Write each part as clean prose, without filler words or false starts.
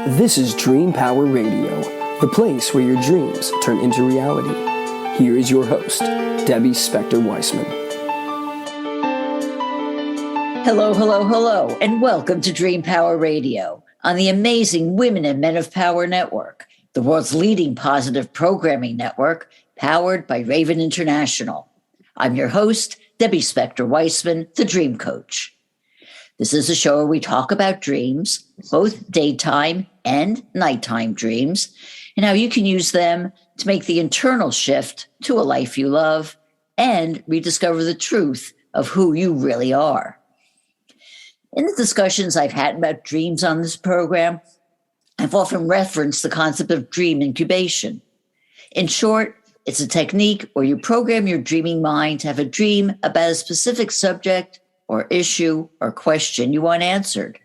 This is Dream Power Radio, the place where your dreams turn into reality. Here is your host, Debbie Spector-Weissman. Hello, and welcome to Dream Power Radio on the amazing Women and Men of Power Network, the world's leading positive programming network, powered by Raven International. I'm your host, Debbie Spector-Weissman, the Dream Coach. This is a show where we talk about dreams, both daytime and nighttime dreams, and how you can use them to make the internal shift to a life you love and rediscover the truth of who you really are. In the discussions I've had about dreams on this program, I've often referenced the concept of dream incubation. In short, it's a technique where you program your dreaming mind to have a dream about a specific subject or issue or question you want answered.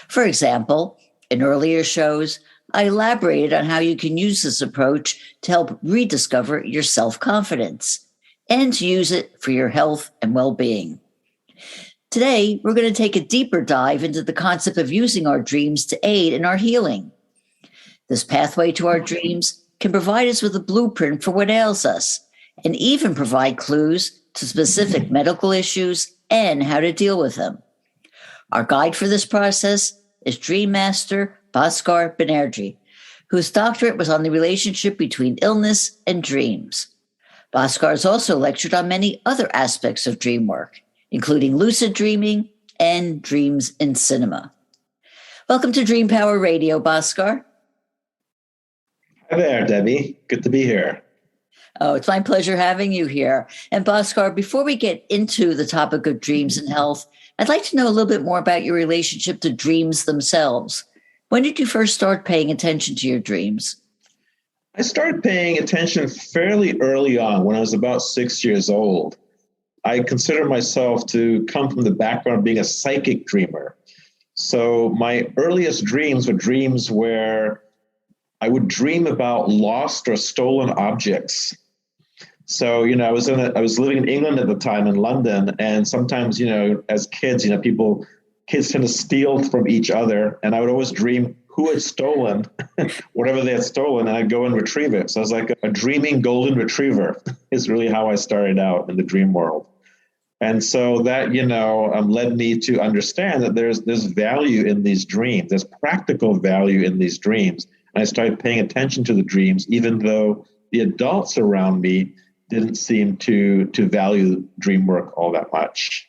For example, in earlier shows, I elaborated on how you can use this approach to help rediscover your self-confidence and to use it for your health and well-being. Today, we're going to take a deeper dive into the concept of using our dreams to aid in our healing. This pathway to our dreams can provide us with a blueprint for what ails us and even provide clues to specific medical issues and how to deal with them. Our guide for this process is Dream Master Bhaskar Banerji, whose doctorate was on the relationship between illness and dreams. Bhaskar has also lectured on many other aspects of dream work, including lucid dreaming and dreams in cinema. Welcome to Dream Power Radio, Bhaskar. Hi there, Debbie. Good to be here. Oh, it's my pleasure having you here. And Bhaskar, before we get into the topic of dreams and health, I'd like to know a little bit more about your relationship to dreams themselves. When did you first start paying attention to your dreams? I started paying attention fairly early on when I was about 6 years old. I consider myself to come from the background of being a psychic dreamer. So my earliest dreams were dreams where I would dream about lost or stolen objects. So, I was living in England at the time, in London, and sometimes, as kids, kids tend to steal from each other, and I would always dream who had stolen whatever they had stolen, and I'd go and retrieve it. So I was like a dreaming golden retriever is really how I started out in the dream world. And so that, led me to understand that there's value in these dreams. There's practical value in these dreams. And I started paying attention to the dreams, even though the adults around me didn't seem to value dream work all that much.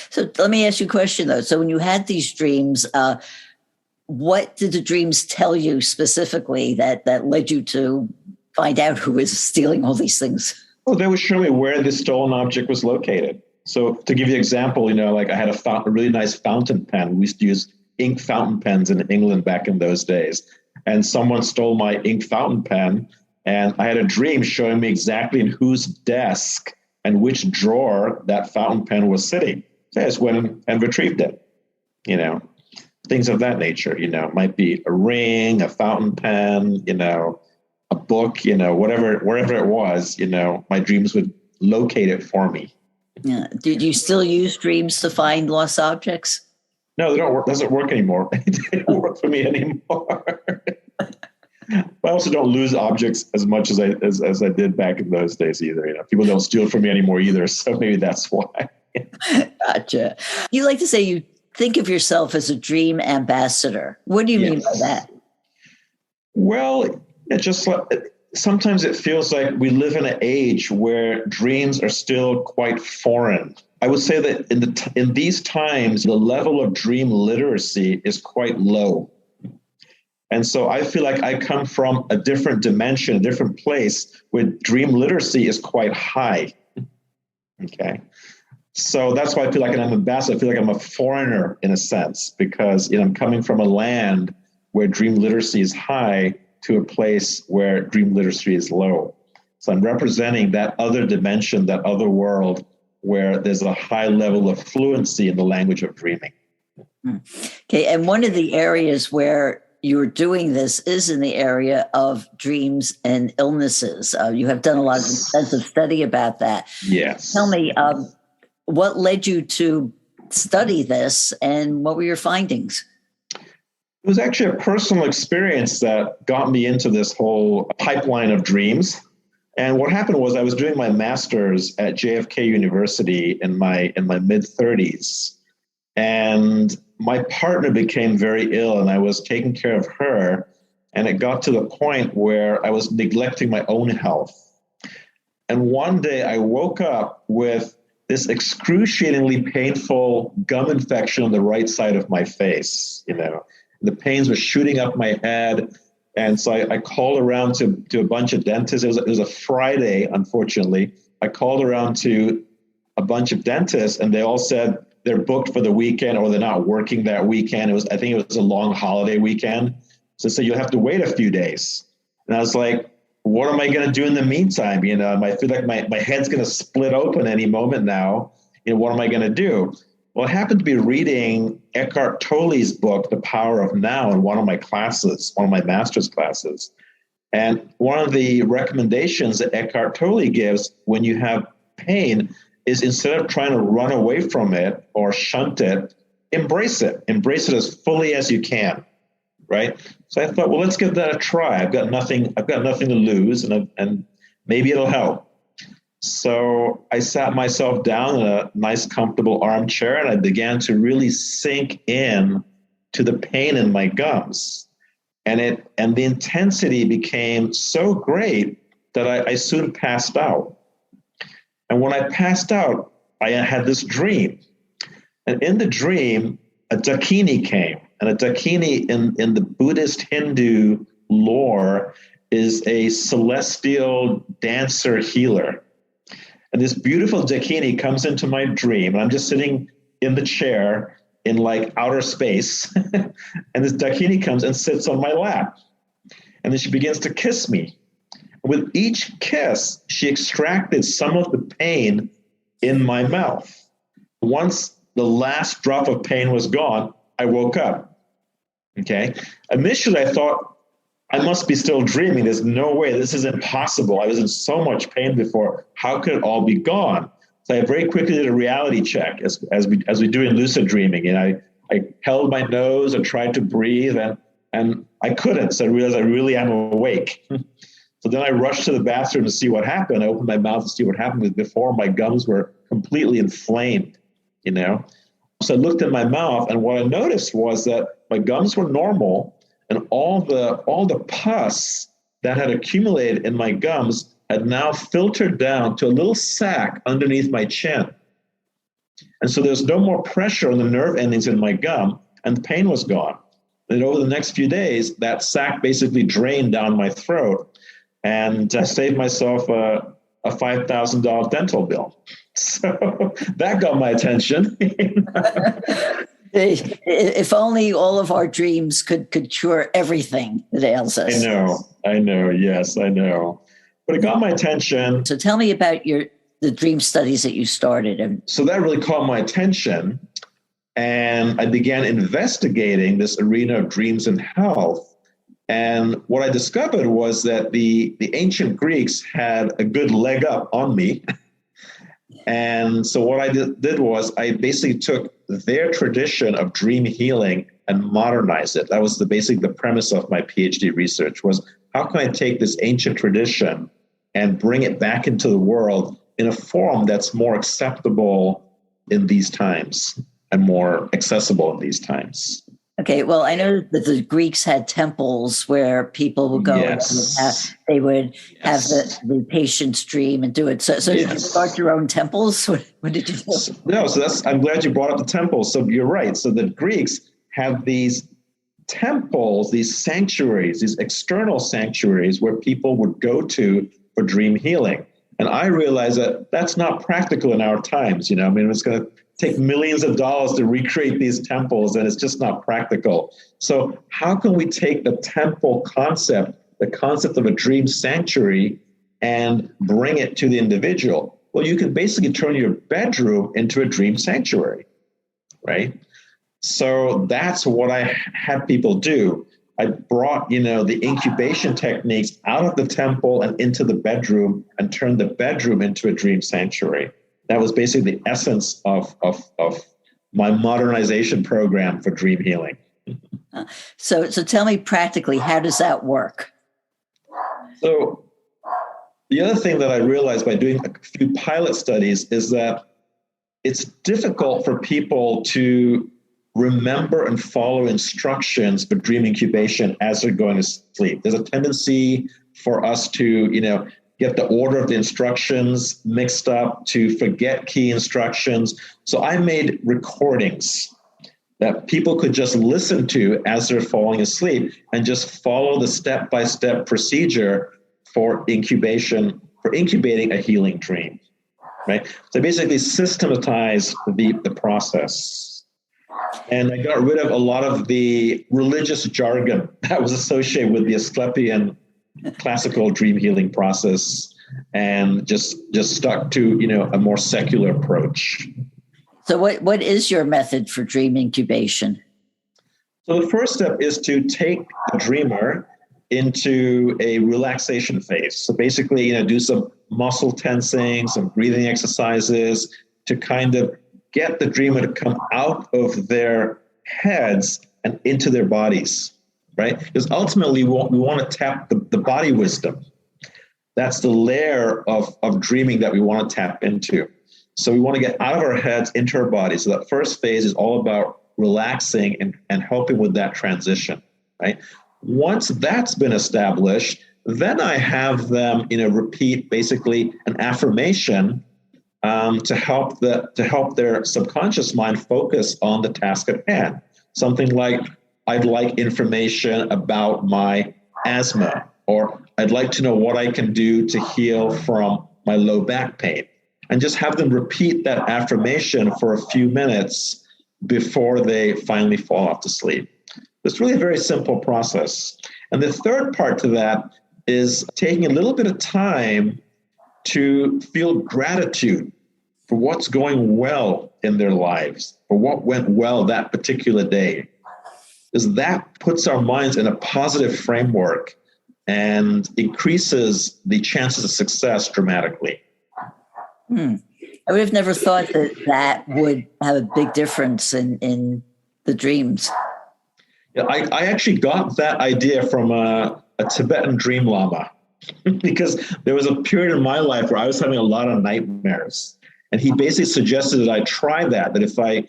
So let me ask you a question, though. So when you had these dreams, what did the dreams tell you specifically that led you to find out who was stealing all these things? Well, they would show me where the stolen object was located. So to give you an example, I had a really nice fountain pen. We used to use ink fountain pens in England back in those days. And someone stole my ink fountain pen, and I had a dream showing me exactly in whose desk and which drawer that fountain pen was sitting. So I just went and retrieved it, things of that nature, might be a ring, a fountain pen, a book, wherever it was, my dreams would locate it for me. Yeah. Did you still use dreams to find lost objects? No, they don't work. Doesn't work anymore. It don't work for me anymore. But I also don't lose objects as much as I did back in those days either. People don't steal from me anymore either. So maybe that's why. Gotcha. You like to say you think of yourself as a dream ambassador. What do you mean by that? Well, sometimes it feels like we live in an age where dreams are still quite foreign. I would say that in these times, the level of dream literacy is quite low. And so I feel like I come from a different dimension, a different place where dream literacy is quite high. Okay. So that's why I feel like I'm an ambassador. I feel like I'm a foreigner in a sense, because I'm coming from a land where dream literacy is high to a place where dream literacy is low. So I'm representing that other dimension, that other world where there's a high level of fluency in the language of dreaming. Okay. And one of the areas where you're doing this is in the area of dreams and illnesses. You have done a lot of extensive study about that. Yes. Tell me, what led you to study this and what were your findings? It was actually a personal experience that got me into this whole pipeline of dreams. And what happened was I was doing my master's at JFK University in my mid 30s. And my partner became very ill and I was taking care of her. And it got to the point where I was neglecting my own health. And one day I woke up with this excruciatingly painful gum infection on the right side of my face. The pains were shooting up my head. And so I called around to a bunch of dentists. It was a Friday, unfortunately. I called around to a bunch of dentists and they all said they're booked for the weekend or they're not working that weekend. I think it was a long holiday weekend. So they said, you'll have to wait a few days. And I was like, what am I going to do in the meantime? I feel like my head's going to split open any moment now. What am I going to do? Well, I happened to be reading Eckhart Tolle's book, The Power of Now, in one of my master's classes. And one of the recommendations that Eckhart Tolle gives when you have pain is instead of trying to run away from it or shunt it, embrace it. Embrace it as fully as you can, right? So I thought, well, let's give that a try. I've got nothing to lose, and maybe it'll help. So I sat myself down in a nice, comfortable armchair, and I began to really sink in to the pain in my gums. And the intensity became so great that I soon passed out. And when I passed out, I had this dream. And in the dream, a dakini came. And a dakini in the Buddhist Hindu lore is a celestial dancer healer. And this beautiful dakini comes into my dream, and I'm just sitting in the chair in like outer space. And this dakini comes and sits on my lap. And then she begins to kiss me. With each kiss, she extracted some of the pain in my mouth. Once the last drop of pain was gone, I woke up. Okay. Initially, I thought, I must be still dreaming. There's no way. This is impossible. I was in so much pain before. How could it all be gone? So I very quickly did a reality check, as we do in lucid dreaming. And I held my nose and tried to breathe, and I couldn't. So I realized I really am awake. So then I rushed to the bathroom to see what happened. I opened my mouth to see what happened, because before my gums were completely inflamed, So I looked in my mouth, and what I noticed was that my gums were normal, and all the pus that had accumulated in my gums had now filtered down to a little sac underneath my chin. And so there's no more pressure on the nerve endings in my gum, and the pain was gone. And over the next few days, that sac basically drained down my throat, and I saved myself a $5,000 dental bill. So that got my attention. If only all of our dreams could cure everything that ails us. I know. Yes, I know. But it got my attention. So tell me about the dream studies that you started. So that really caught my attention. And I began investigating this arena of dreams and health. And what I discovered was that the ancient Greeks had a good leg up on me. And so what I did was I basically took their tradition of dream healing and modernized it. That was the premise of my PhD research, was how can I take this ancient tradition and bring it back into the world in a form that's more acceptable in these times and more accessible in these times. Okay, well, I know that the Greeks had temples where people would go. Yes. And they would have the patient's dream and do it. So did you start your own temples? What did you do? No, I'm glad you brought up the temples. So you're right. So the Greeks have these temples, these sanctuaries, these external sanctuaries where people would go to for dream healing. And I realized that that's not practical in our times. It's going to take millions of dollars to recreate these temples, and it's just not practical. So how can we take the temple concept, the concept of a dream sanctuary, and bring it to the individual? Well, you can basically turn your bedroom into a dream sanctuary, right? So that's what I had people do. I brought, the incubation techniques out of the temple and into the bedroom and turned the bedroom into a dream sanctuary. That was basically the essence of my modernization program for dream healing. So tell me practically, how does that work? So the other thing that I realized by doing a few pilot studies is that it's difficult for people to remember and follow instructions for dream incubation as they're going to sleep. There's a tendency for us to, get the order of the instructions mixed up, to forget key instructions. So I made recordings that people could just listen to as they're falling asleep and just follow the step-by-step procedure for incubating a healing dream, right? So basically systematize the process. And I got rid of a lot of the religious jargon that was associated with the Asclepian classical dream healing process, and just stuck to, a more secular approach. So what is your method for dream incubation? So the first step is to take the dreamer into a relaxation phase. So basically, do some muscle tensing, some breathing exercises to kind of get the dreamer to come out of their heads and into their bodies, right? Because ultimately we want to tap the body wisdom. That's the layer of dreaming that we want to tap into. So we want to get out of our heads into our bodies. So that first phase is all about relaxing and helping with that transition, right? Once that's been established, then I have them, repeat basically an affirmation to help their subconscious mind focus on the task at hand. Something like, I'd like information about my asthma, or I'd like to know what I can do to heal from my low back pain. And just have them repeat that affirmation for a few minutes before they finally fall off to sleep. It's really a very simple process. And the third part to that is taking a little bit of time to feel gratitude for what's going well in their lives, for what went well that particular day. Because that puts our minds in a positive framework and increases the chances of success dramatically. I would have never thought that would have a big difference in the dreams. Yeah, I actually got that idea from a Tibetan dream lama because there was a period in my life where I was having a lot of nightmares. And he basically suggested that I try that if I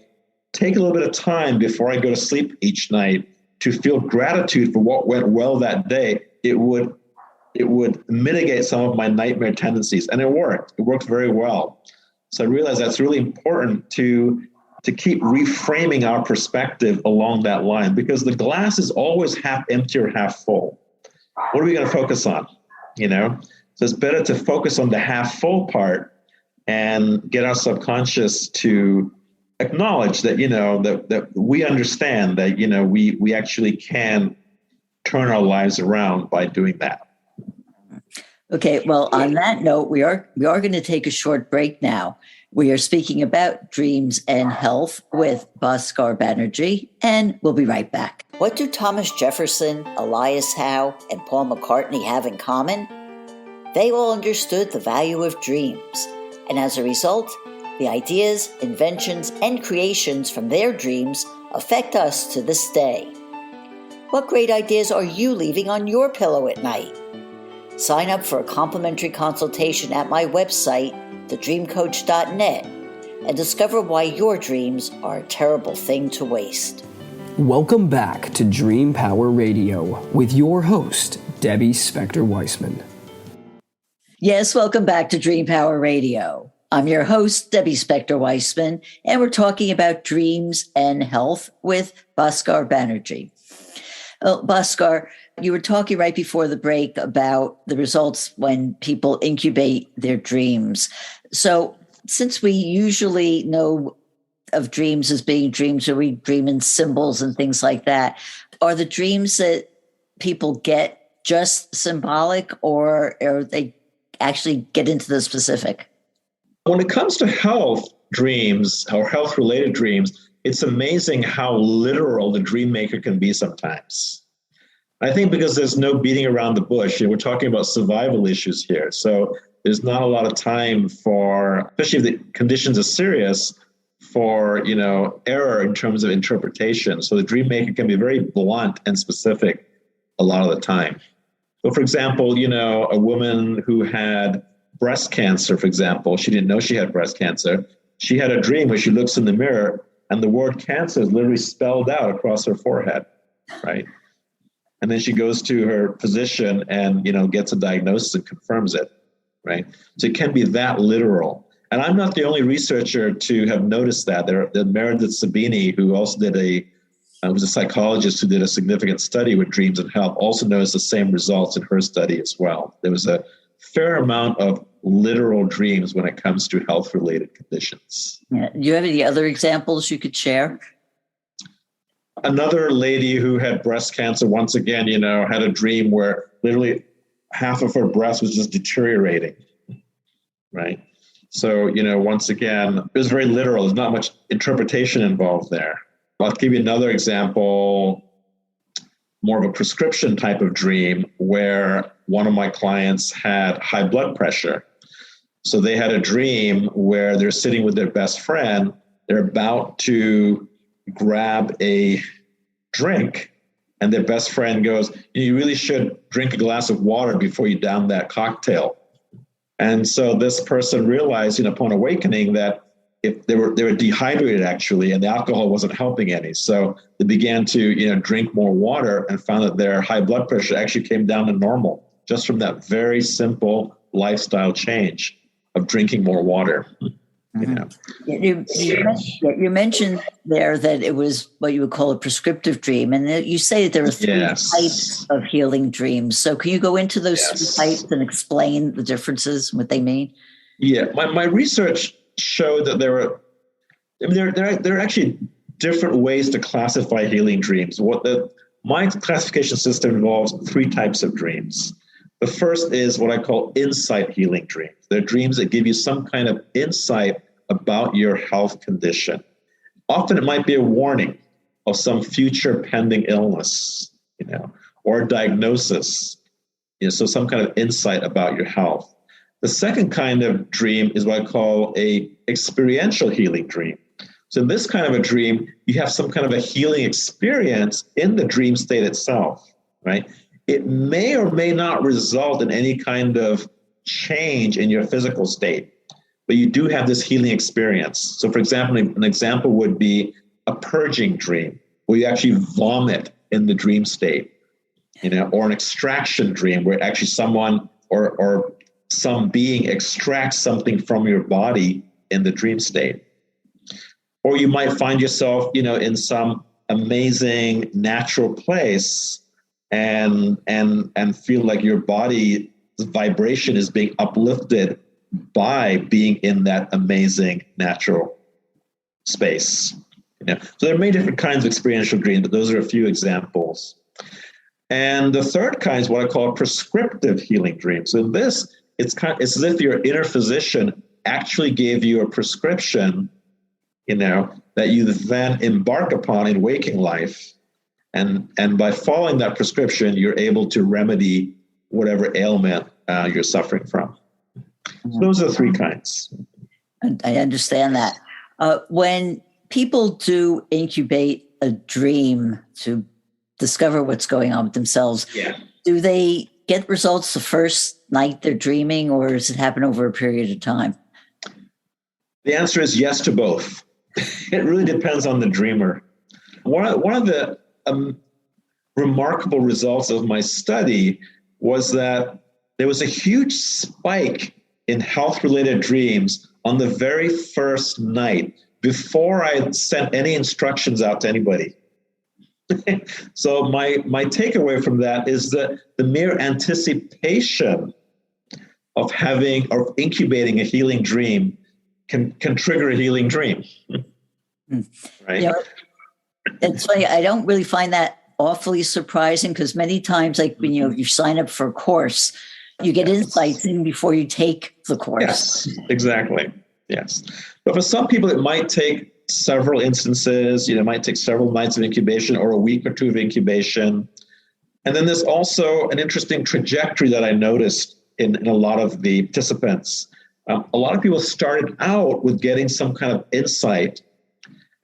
take a little bit of time before I go to sleep each night to feel gratitude for what went well that day, it would mitigate some of my nightmare tendencies. And it worked. It worked very well. So I realized that's really important to keep reframing our perspective along that line, because the glass is always half empty or half full. What are we going to focus on? So it's better to focus on the half full part and get our subconscious to acknowledge that, that we understand that, we actually can turn our lives around by doing that. Okay, well, on that note, we are going to take a short break now. We are speaking about dreams and health with Bhaskar Banerji, and we'll be right back. What do Thomas Jefferson, Elias Howe, and Paul McCartney have in common? They all understood the value of dreams, and as a result, the ideas, inventions, and creations from their dreams affect us to this day. What great ideas are you leaving on your pillow at night? Sign up for a complimentary consultation at my website, thedreamcoach.net, and discover why your dreams are a terrible thing to waste. Welcome back to Dream Power Radio with your host, Debbie Spector-Weissman. Yes, welcome back to Dream Power Radio. I'm your host, Debbie Spector-Weissman, and we're talking about dreams and health with Bhaskar Banerji. Bhaskar, you were talking right before the break about the results when people incubate their dreams. So since we usually know of dreams as being dreams where we dream in symbols and things like that, are the dreams that people get just symbolic, or they actually get into the specific? When it comes to health dreams or health-related dreams, it's amazing how literal the dream maker can be sometimes. I think because there's no beating around the bush. We're talking about survival issues here. So there's not a lot of time for, especially if the conditions are serious, for, error in terms of interpretation. So the dream maker can be very blunt and specific a lot of the time. So for example, a woman who had breast cancer, for example, she didn't know she had breast cancer. She had a dream where she looks in the mirror and the word cancer is literally spelled out across her forehead, right? And then she goes to her physician and, gets a diagnosis and confirms it, right? So it can be that literal. And I'm not the only researcher to have noticed that. There's Meredith Sabini, who also was a psychologist who did a significant study with dreams and health, also noticed the same results in her study as well. There was a fair amount of literal dreams when it comes to health-related conditions. Yeah. Do you have any other examples you could share? Another lady who had breast cancer, once again, had a dream where literally half of her breast was just deteriorating, right? So, once again, it was very literal. There's not much interpretation involved there. I'll give you another example, more of a prescription type of dream, where one of my clients had high blood pressure. So they had a dream where they're sitting with their best friend. They're about to grab a drink, and their best friend goes, "You really should drink a glass of water before you down that cocktail." And so this person realized, upon awakening, that if they were dehydrated actually, and the alcohol wasn't helping any. So they began to drink more water and found that their high blood pressure actually came down to normal just from that very simple lifestyle change of drinking more water. You mentioned there that it was what you would call a prescriptive dream, and you say that there are three types of healing dreams. So can you go into those three types and explain the differences, what they mean? Yeah, my research showed that there are actually different ways to classify healing dreams. My classification system involves three types of dreams. The first is what I call insight healing dreams. They're dreams that give you some kind of insight about your health condition. Often it might be a warning of some future pending illness, or a diagnosis, so some kind of insight about your health. The second kind of dream is what I call a experiential healing dream. So in this kind of a dream, you have some kind of a healing experience in the dream state itself, right? It may or may not result in any kind of change in your physical state, but you do have this healing experience. So for example, an example would be a purging dream, where you actually vomit in the dream state, or an extraction dream where actually someone or some being extracts something from your body in the dream state. Or you might find yourself, in some amazing natural place and feel like your body's vibration is being uplifted by being in that amazing natural space. So there are many different kinds of experiential dreams, but those are a few examples. And the third kind is what I call a prescriptive healing dream. So in this, it's as if your inner physician actually gave you a prescription, that you then embark upon in waking life. And by following that prescription, you're able to remedy whatever ailment you're suffering from. So those are the three kinds. I understand that. When people do incubate a dream to discover what's going on with themselves, do they get results the first night they're dreaming, or does it happen over a period of time? The answer is yes to both. It really depends on the dreamer. One of the remarkable results of my study was that there was a huge spike in health-related dreams on the very first night before I sent any instructions out to anybody. So my takeaway from that is that the mere anticipation of incubating a healing dream can trigger a healing dream. Right? It's funny. I don't really find that awfully surprising, because many times, like when you sign up for a course, you get insights even before you take the course. Yes, exactly. Yes. But for some people, it might take several instances. It might take several nights of incubation or a week or two of incubation. And then there's also an interesting trajectory that I noticed in a lot of the participants. A lot of people started out with getting some kind of insight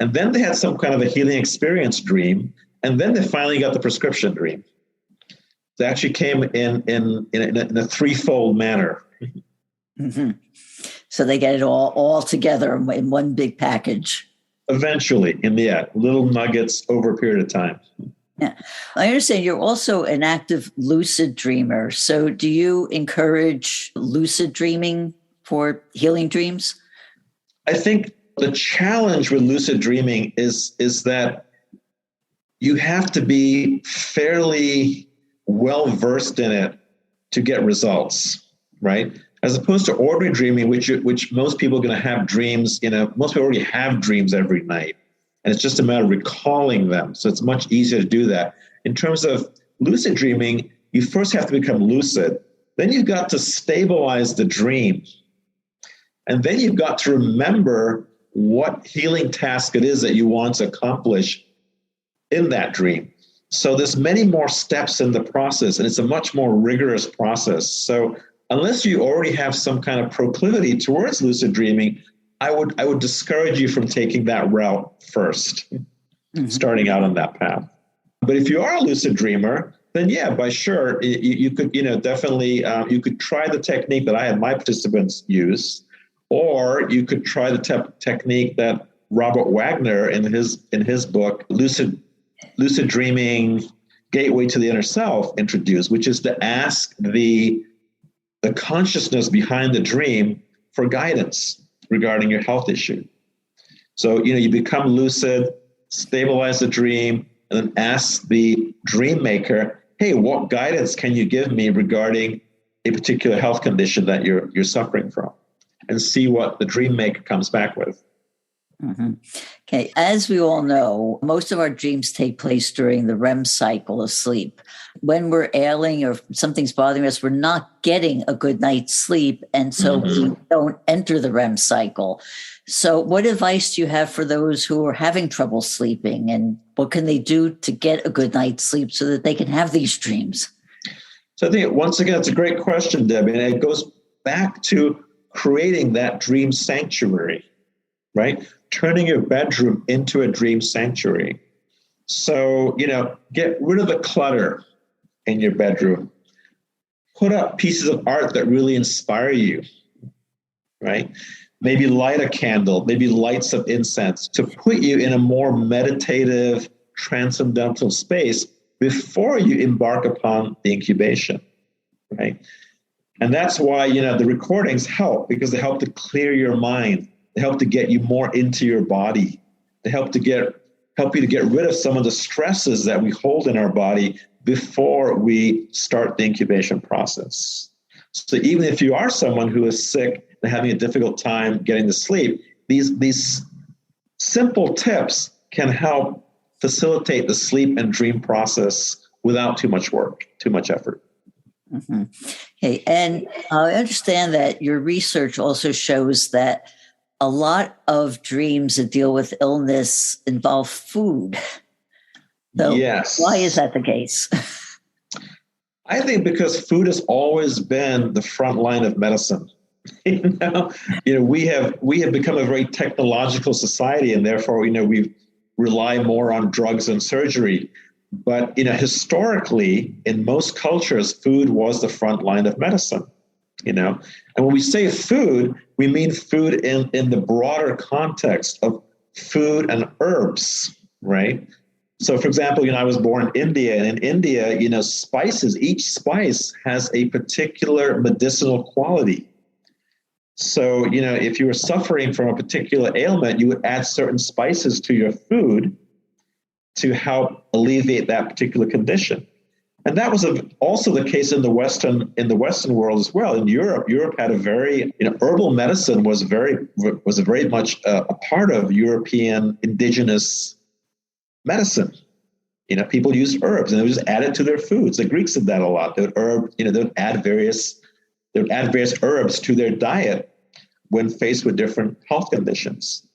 And then they had some kind of a healing experience dream. And then they finally got the prescription dream. They actually came in a threefold manner. Mm-hmm. So they get it all together in one big package. Eventually, in the end, little nuggets over a period of time. Yeah. I understand you're also an active lucid dreamer. So do you encourage lucid dreaming for healing dreams? I think the challenge with lucid dreaming is that you have to be fairly well versed in it to get results, right? As opposed to ordinary dreaming, which most people are going to have dreams, most people already have dreams every night. And it's just a matter of recalling them. So it's much easier to do that. In terms of lucid dreaming, you first have to become lucid. Then you've got to stabilize the dream. And then you've got to remember what healing task it is that you want to accomplish in that dream. So there's many more steps in the process, and it's a much more rigorous process. So unless you already have some kind of proclivity towards lucid dreaming, I would discourage you from taking that route first, starting out on that path. But if you are a lucid dreamer, then you could, definitely, you could try the technique that I had my participants use, or you could try the technique that Robert Wagner in his book, Lucid Dreaming, Gateway to the Inner Self, introduced, which is to ask the consciousness behind the dream for guidance regarding your health issue. So, you become lucid, stabilize the dream, and then ask the dream maker, hey, what guidance can you give me regarding a particular health condition that you're suffering from? And see what the dream maker comes back with. Mm-hmm. Okay. As we all know, most of our dreams take place during the REM cycle of sleep. When we're ailing or something's bothering us, we're not getting a good night's sleep. And so we don't enter the REM cycle. So what advice do you have for those who are having trouble sleeping? And what can they do to get a good night's sleep so that they can have these dreams? So I think, once again, it's a great question, Debbie. And it goes back to creating that dream sanctuary, right? Turning your bedroom into a dream sanctuary. So, get rid of the clutter in your bedroom. Put up pieces of art that really inspire you, right? Maybe light a candle, maybe light some incense to put you in a more meditative, transcendental space before you embark upon the incubation, right? And that's why, the recordings help, because they help to clear your mind. They help to get you more into your body. They help you to get rid of some of the stresses that we hold in our body before we start the incubation process. So even if you are someone who is sick and having a difficult time getting to sleep, these simple tips can help facilitate the sleep and dream process without too much work, too much effort. Mm-hmm. Okay. And I understand that your research also shows that a lot of dreams that deal with illness involve food. So yes. Why is that the case? I think because food has always been the front line of medicine. We have become a very technological society, and therefore, we rely more on drugs and surgery. But, historically, in most cultures, food was the front line of medicine, And when we say food, we mean food in the broader context of food and herbs, right? So, for example, I was born in India, and in India, spices, each spice has a particular medicinal quality. So, if you were suffering from a particular ailment, you would add certain spices to your food to help alleviate that particular condition. And that was also the case in the Western world as well. In Europe had a very, herbal medicine was very much a part of European indigenous medicine. People used herbs and they would just add it to their foods. The Greeks did that a lot. They would add various herbs to their diet when faced with different health conditions.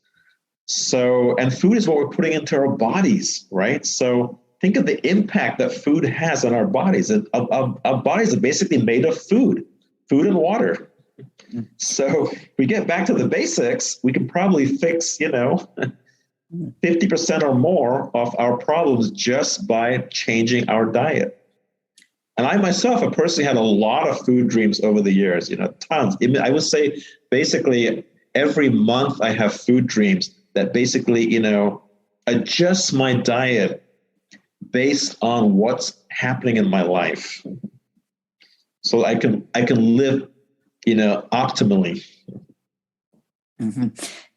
So, and food is what we're putting into our bodies, right? So think of the impact that food has on our bodies. Our bodies are basically made of food and water. So if we get back to the basics, we can probably fix, 50% or more of our problems just by changing our diet. And I myself have personally had a lot of food dreams over the years, tons. I would say basically every month I have food dreams that basically, adjust my diet based on what's happening in my life. So I can live, optimally. Mm-hmm.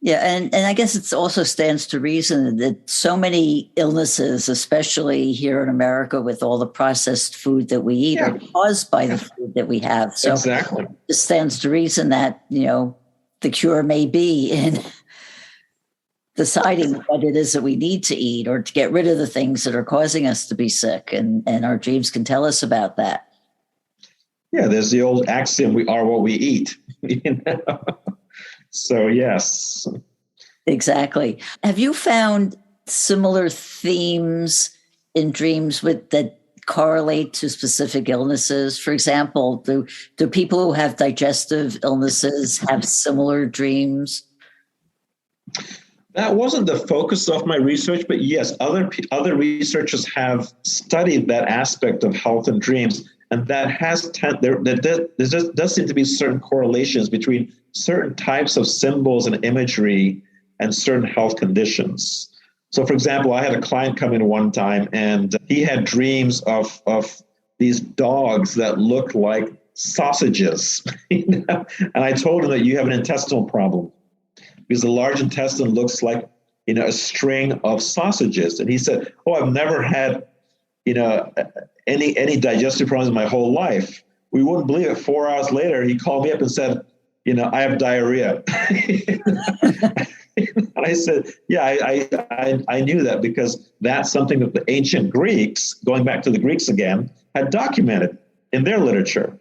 Yeah, and I guess it also stands to reason that so many illnesses, especially here in America with all the processed food that we eat, are caused by the food that we have. So exactly. It stands to reason that, the cure may be in deciding what it is that we need to eat or to get rid of the things that are causing us to be sick. And our dreams can tell us about that. Yeah, there's the old axiom, we are what we eat. So, yes. Exactly. Have you found similar themes in dreams that correlate to specific illnesses? For example, do people who have digestive illnesses have similar dreams? That wasn't the focus of my research, but yes, other researchers have studied that aspect of health and dreams, and there does seem to be certain correlations between certain types of symbols and imagery and certain health conditions. So, for example, I had a client come in one time, and he had dreams of these dogs that looked like sausages. And I told him that you have an intestinal problem, because the large intestine looks like, a string of sausages. And he said, "Oh, I've never had, any digestive problems in my whole life." We wouldn't believe it. 4 hours later, he called me up and said, "I have diarrhea." And I said, "Yeah, I knew that, because that's something that the ancient Greeks, going back to the Greeks again, had documented in their literature,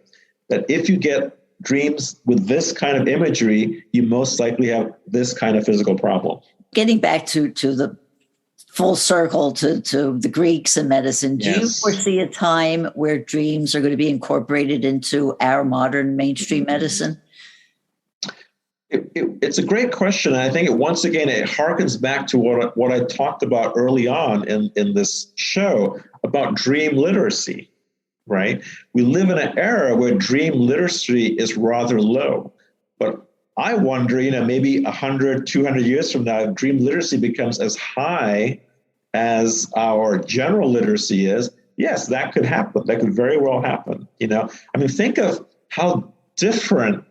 that if you get dreams with this kind of imagery, you most likely have this kind of physical problem." Getting back to the full circle to the Greeks and medicine, do you foresee a time where dreams are going to be incorporated into our modern mainstream medicine? It's a great question. And I think once again, it harkens back to what I talked about early on in this show about dream literacy, right? We live in an era where dream literacy is rather low. But I wonder, maybe 100, 200 years from now, if dream literacy becomes as high as our general literacy is, yes, that could happen. That could very well happen. Think of how differently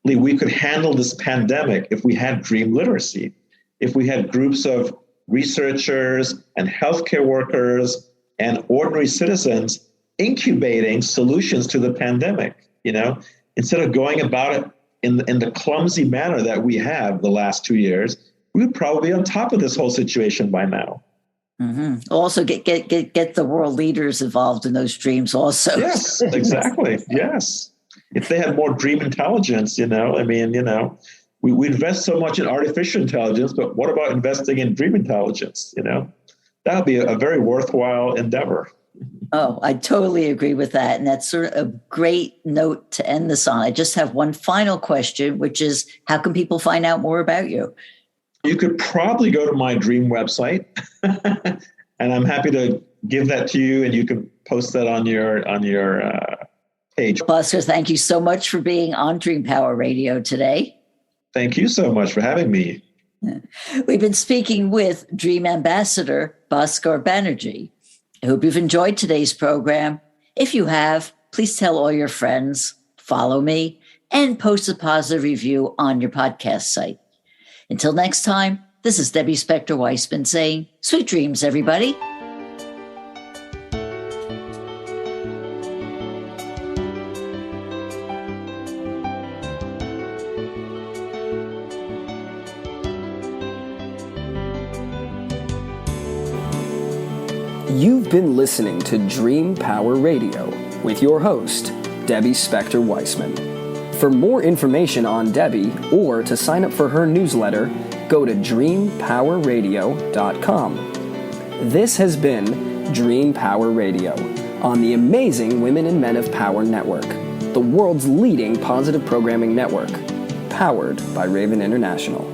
we could handle this pandemic if we had dream literacy, if we had groups of researchers and healthcare workers and ordinary citizens incubating solutions to the pandemic, instead of going about it in the clumsy manner that we have the last 2 years. We would probably be on top of this whole situation by now. Mm-hmm. Also, get the world leaders involved in those dreams also. Yes, exactly. Yes. If they had more dream intelligence, we invest so much in artificial intelligence, but what about investing in dream intelligence? That would be a very worthwhile endeavor. Oh, I totally agree with that. And that's sort of a great note to end this on. I just have one final question, which is, how can people find out more about you? You could probably go to my dream website, and I'm happy to give that to you, and you can post that on your page. Bhaskar, thank you so much for being on Dream Power Radio today. Thank you so much for having me. We've been speaking with Dream Ambassador Bhaskar Banerji. I hope you've enjoyed today's program. If you have, please tell all your friends, follow me, and post a positive review on your podcast site. Until next time, this is Debbie Spector-Weissman saying, sweet dreams, everybody. You've been listening to Dream Power Radio with your host, Debbie Spector-Weissman. For more information on Debbie or to sign up for her newsletter, go to dreampowerradio.com. This has been Dream Power Radio on the amazing Women and Men of Power Network, the world's leading positive programming network, powered by Raven International.